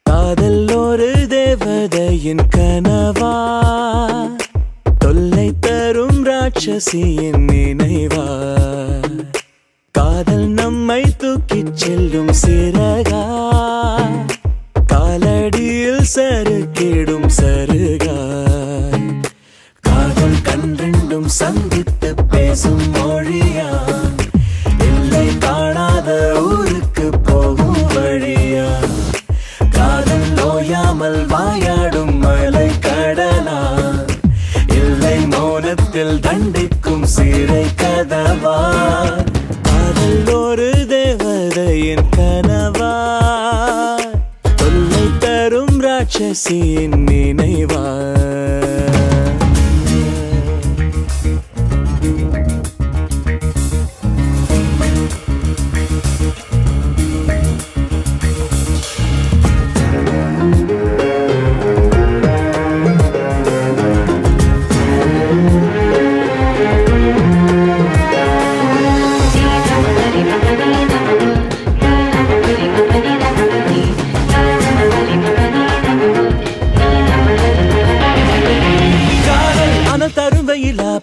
காதல் ஒரு தேவதையின் கனவா, தொல்லை தரும் ராட்சசியின் நினைவா, காதல் நம்மை தூக்கிச் செல்லும் சிறகா, காலடியில் சறுக்கிடும் சருகா, காதல் கண்ரெண்டும் சந்தித்து பேசும் மொழியா, எல்லை காணாத ஊருக்கு போகும் வழியா, காதல் ஓயாமல் வாயாடும் மலை கடலா, எல்லை மௌனத்தில் தண்டிக்கும் சிறை கதவா, காதல் ஒரு தேவதையின் கனவா, தொல்லை தரும் ராட்சசியின் நினைவா.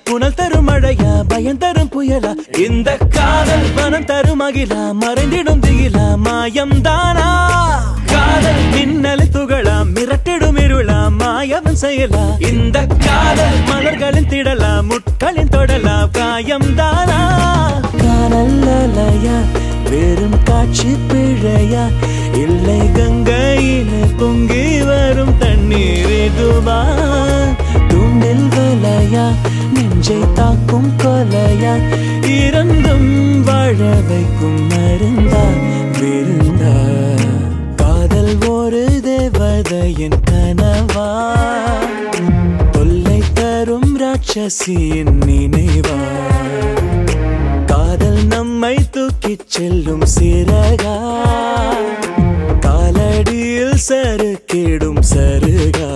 புனல் தரும் மழையா, பயம் தரும் புயலா, இந்த காதல் வனம் தரும் அகிலா, மறைந்திடும் திகிலா, மாயம் தானா, காதல் மின்னலை துகளா, மிரட்டிடும் இருளா, மாயவன் செயலா, இந்த காதல் மலர்களின் திடலா, முட்களின் தொடலா, காயம் தானா, காதல் அலையா, வெறும் காட்சி பிழையா, இல்லை கங்கையிலே பொங்கி வரும் தண்ணீர் இதுவா, தூண்டில் வலையா, நெஞ்சை தாக்கும் கொலையா, இரண்டும் வாழ வைக்கும் மருந்தா விருந்தா, காதல் ஒரு தேவதையின் கனவா, தொல்லை தரும் ராட்சசியின் நினைவா, காதல் நம்மை தூக்கிச் செல்லும் சிறகா, காலடியில் சறுக்கிடும் சருகா.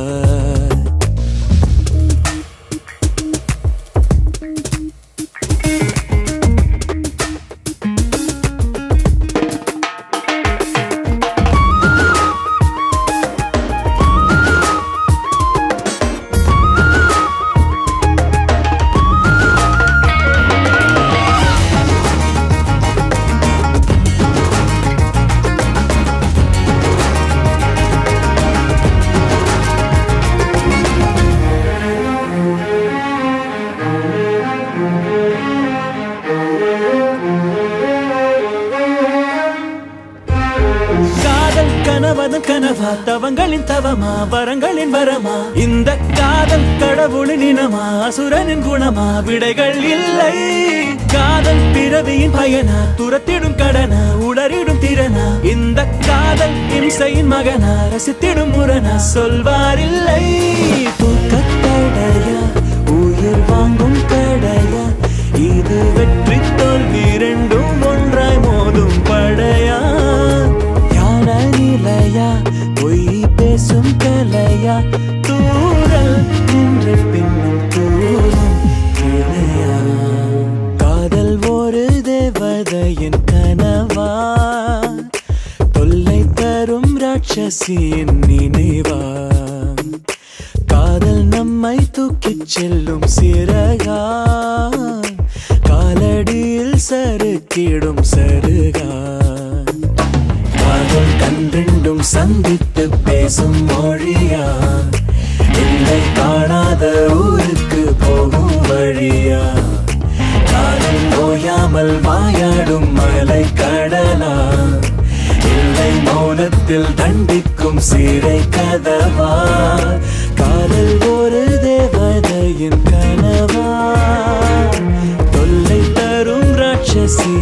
கனவதன் கனவா, தவங்களின் தவமா, வரங்களின் வரமா, இந்த காதல் கடவுளின் இனமா, அசுரனின் குணமா, விடைகள் இல்லை, காதல் பிறவியின் பயனா, துரத்திடும் கடனா, உளறிடும் திறனா, இந்த காதல் இம்சையின் மகனா, ரசித்திடும் முரணா, சொல்வாரில்லை, தூக்கத்தடையா, உயிர் வாங்கும் கடையா, இது வெற்றி தோல்வி இரண்டும் ஒன்றாய் மோதும் படையா, நிலையா, பொய் பேசும் கலையா, தூரல் நின்று பின்னும் தூரம் இணையா, காதல் ஒரு தேவதையின் கனவா, தொல்லை தரும் ராட்சசியின் நினைவா, காதல் நம்மை தூக்கிச் செல்லும் சிறகா, காலடியில் சறுக்கிடும் சருகா, காதல் கண்ரெண்டும் சந்தித்து பேசும் மொழியா, எல்லை காணாத ஊருக்கு போகும் வழியா, காதல் ஓயாமல் வாயாடும் மலை கடலா, எல்லை மௌனத்தில் தண்டிக்கும் சிறை கதவா, காதல் ஒரு தேவதையின் கனவா, தொல்லை தரும் ராட்சசி